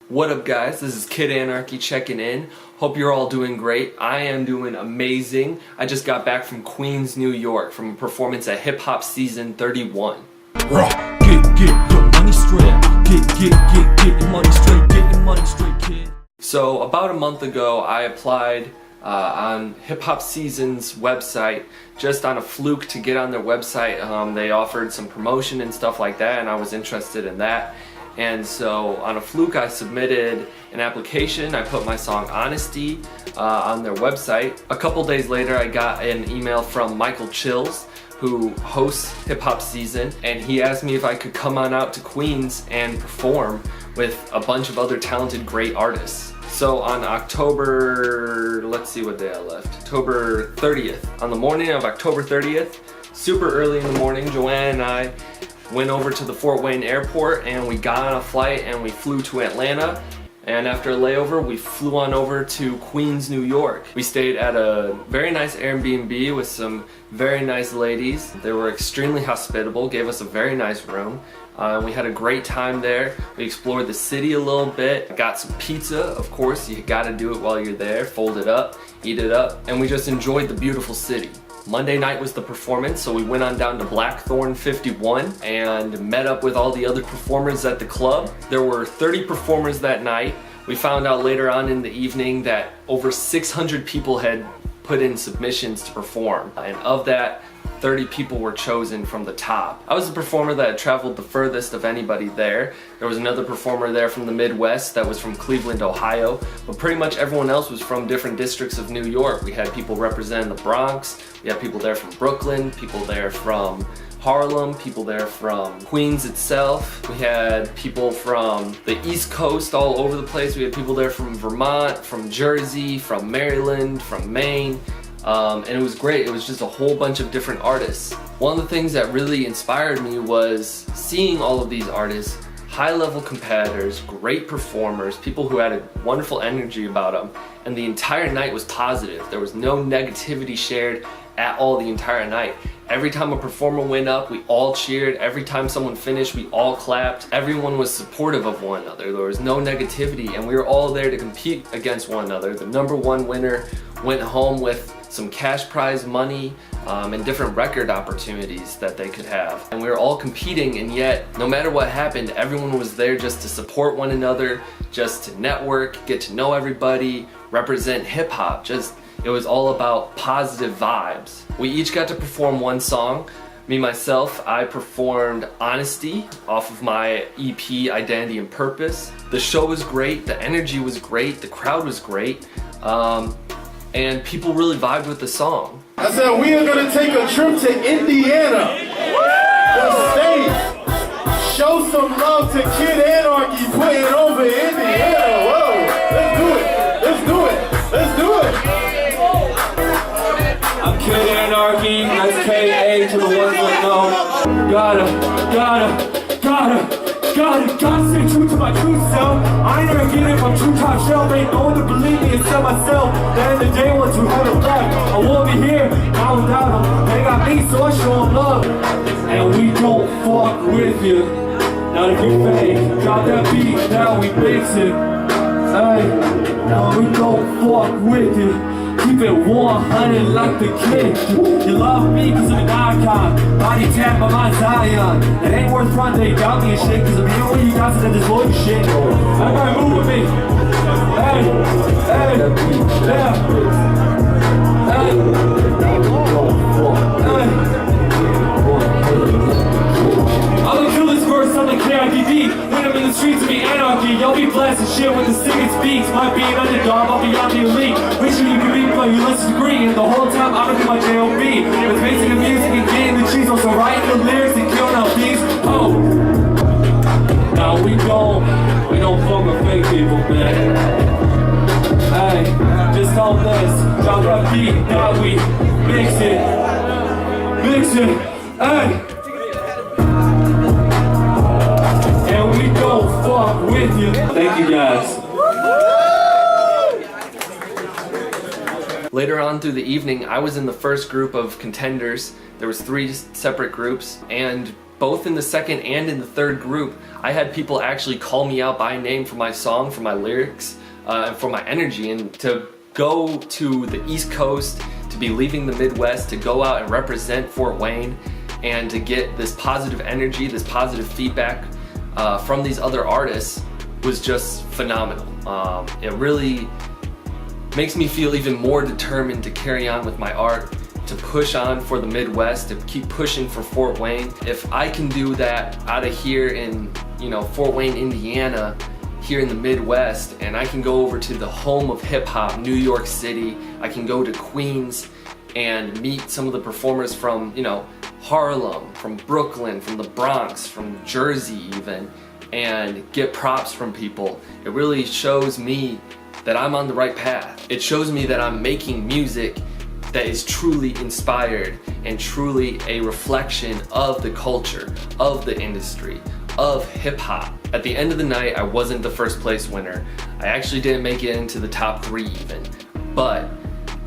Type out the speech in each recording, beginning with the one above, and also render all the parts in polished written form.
What up guys, this is Kid Anarchy checking in. Hope you're all doing great. I am doing amazing. I just got back from Queens, New York from a performance at Hip Hop Seazon 31. Get your money straight. Get your money straight. Get your money straight, kid. So about a month ago I applied on Hip Hop Seazon's website just on a fluke to get on their website. They offered some promotion and stuff like that and I was interested in that. And so on a fluke I submitted an application. I put my song Honesty on their website. A couple days later I got an email from Michael Chills, who hosts Hip Hop Seazon, and he asked me if I could come on out to Queens and perform with a bunch of other talented great artists. So on October, let's see what day I left, October 30th. On the morning of October 30th, super early in the morning, Joanne and I went over to the Fort Wayne airport and we got on a flight and we flew to Atlanta, and after a layover we flew on over to Queens, New York. We stayed at a very nice Airbnb with some very nice ladies. They were extremely hospitable, gave us a very nice room. We had a great time there. We explored the city a little bit, got some pizza, of course, you gotta do it while you're there, fold it up, eat it up, and we just enjoyed the beautiful city. Monday night was the performance, so we went on down to Blackthorn 51 and met up with all the other performers at the club. There were 30 performers that night. We found out later on in the evening that over 600 people had put in submissions to perform, and of that, 30 people were chosen from the top. I was the performer that traveled the furthest of anybody there. There was another performer there from the Midwest that was from Cleveland, Ohio, but pretty much everyone else was from different districts of New York. We had people representing the Bronx, we had people there from Brooklyn, people there from Harlem, people there from Queens itself. We had people from the East Coast all over the place. We had people there from Vermont, from Jersey, from Maryland, from Maine. And it was great. It was just a whole bunch of different artists. One of the things that really inspired me was seeing all of these artists, high-level competitors, great performers, people who had a wonderful energy about them, and the entire night was positive. There was no negativity shared at all the entire night. Every time a performer went up, we all cheered. Every time someone finished, we all clapped. Everyone was supportive of one another. There was no negativity, and we were all there to compete against one another. The #1 winner went home with some cash prize money and different record opportunities that they could have. And we were all competing, and yet, no matter what happened, everyone was there just to support one another, just to network, get to know everybody, represent hip-hop. It was all about positive vibes. We each got to perform one song. Me, myself, I performed Honesty off of my EP, Identity and Purpose. The show was great, the energy was great, the crowd was great, and people really vibed with the song. I said we are going to take a trip to Indiana. The state. Show some love to Kid Anarchy playing over Indiana. Whoa, let's do it. Let's do it. Let's do it. I'm Kid Anarchy. That's K.A. to the ones that know. Gotta stay true to my true self. I ain't never get it from true top shelf. Ain't no one to believe me except myself. At the end of the day, once you have it left, I won't be here, not without them. They got me, so I show them love. And we don't fuck with you. Not if you fake. Drop that beat, now we mix it. Hey, now we don't fuck with you. Keep it 100 like the kid. You love me cause I'm an icon. Body tap by my Zion. It ain't worth front, they got me and shit. Cause I'm here when you guys and this loyal shit. Everybody move with me. Hey, yeah. I'm gonna kill this verse on the KiDD. When I'm in the streets of the anarchy, y'all be blasting shit with the sickest beats. Might be an underdog, I'll be on the elite. Make sure you can read but you listen to green. And the whole time I'm gonna do my J.O.B. With basic the music and getting the cheese. Also writing the lyrics and killing out these. Oh, now we don't fuck with fake people, man. Hey, just hold this. Drop that beat, now we mix it. Hey. We don't fuck with you. Thank you guys. Later on through the evening, I was in the first group of contenders. There was 3 separate groups, and both in the second and in the third group, I had people actually call me out by name for my song, for my lyrics, and for my energy. And to go to the East Coast, to be leaving the Midwest, to go out and represent Fort Wayne, and to get this positive energy, this positive feedback from these other artists was just phenomenal. It really makes me feel even more determined to carry on with my art, to push on for the Midwest, to keep pushing for Fort Wayne. If I can do that out of here in, Fort Wayne, Indiana, here in the Midwest, and I can go over to the home of hip hop, New York City, I can go to Queens and meet some of the performers from, Harlem, from Brooklyn, from the Bronx, from Jersey even, and get props from people. It really shows me that I'm on the right path. It shows me that I'm making music that is truly inspired and truly a reflection of the culture, of the industry, of hip hop. At the end of the night, I wasn't the first place winner. I actually didn't make it into the top 3 even, but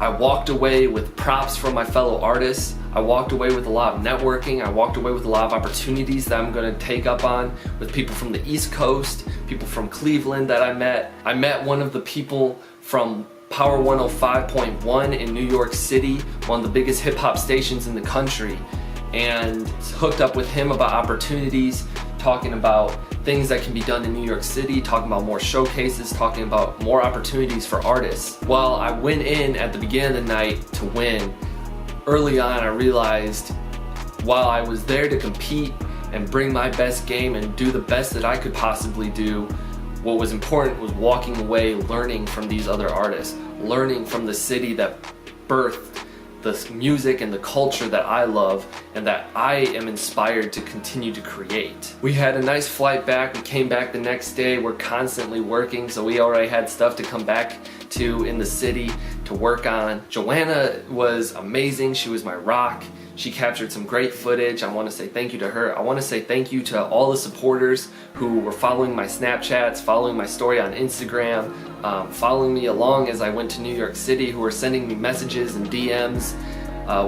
I walked away with props from my fellow artists. I walked away with a lot of networking. I walked away with a lot of opportunities that I'm gonna take up on with people from the East Coast, people from Cleveland that I met. I met one of the people from Power 105.1 in New York City, one of the biggest hip hop stations in the country, and hooked up with him about opportunities, talking about things that can be done in New York City, talking about more showcases, talking about more opportunities for artists. While I went in at the beginning of the night to win, early on I realized while I was there to compete and bring my best game and do the best that I could possibly do, what was important was walking away learning from these other artists, learning from the city that birthed the music and the culture that I love and that I am inspired to continue to create. We had a nice flight back. We came back the next day. We're constantly working, so we already had stuff to come back to in the city to work on. Joanna was amazing. She was my rock. She captured some great footage. I want to say thank you to her. I want to say thank you to all the supporters who were following my Snapchats, following my story on Instagram, following me along as I went to New York City, who were sending me messages and DMs,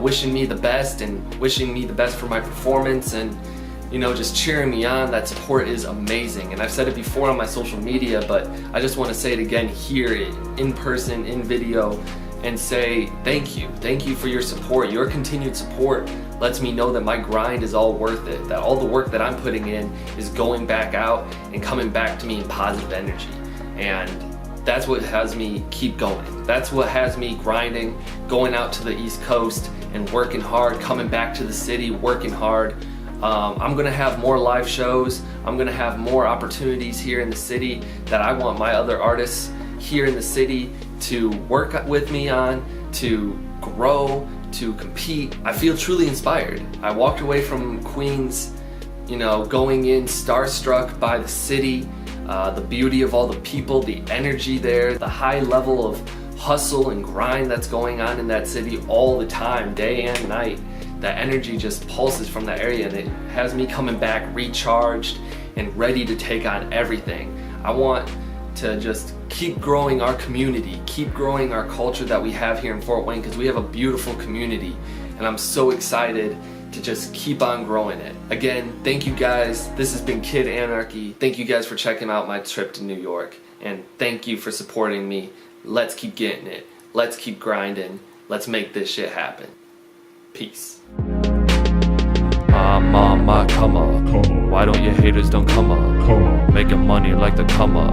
wishing me the best and wishing me the best for my performance and, just cheering me on. That support is amazing. And I've said it before on my social media, but I just want to say it again here in person, in video, and say thank you. Thank you for your support. Your continued support lets me know that my grind is all worth it, that all the work that I'm putting in is going back out and coming back to me in positive energy. And that's what has me keep going. That's what has me grinding, going out to the East Coast and working hard, coming back to the city, working hard. I'm gonna have more live shows. I'm gonna have more opportunities here in the city that I want my other artists here in the city to work with me on, to grow, to compete. I feel truly inspired. I walked away from Queens, going in starstruck by the city, the beauty of all the people, the energy there, the high level of hustle and grind that's going on in that city all the time, day and night. That energy just pulses from that area and it has me coming back recharged and ready to take on everything. I want to just keep growing our community, keep growing our culture that we have here in Fort Wayne, because we have a beautiful community and I'm so excited to just keep on growing it. Again, thank you guys. This has been Kid Anarchy. Thank you guys for checking out my trip to New York, and thank you for supporting me. Let's keep getting it. Let's keep grinding. Let's make this shit happen. Peace. I'm on my come up. Why don't you haters don't come up? Making money like the come up.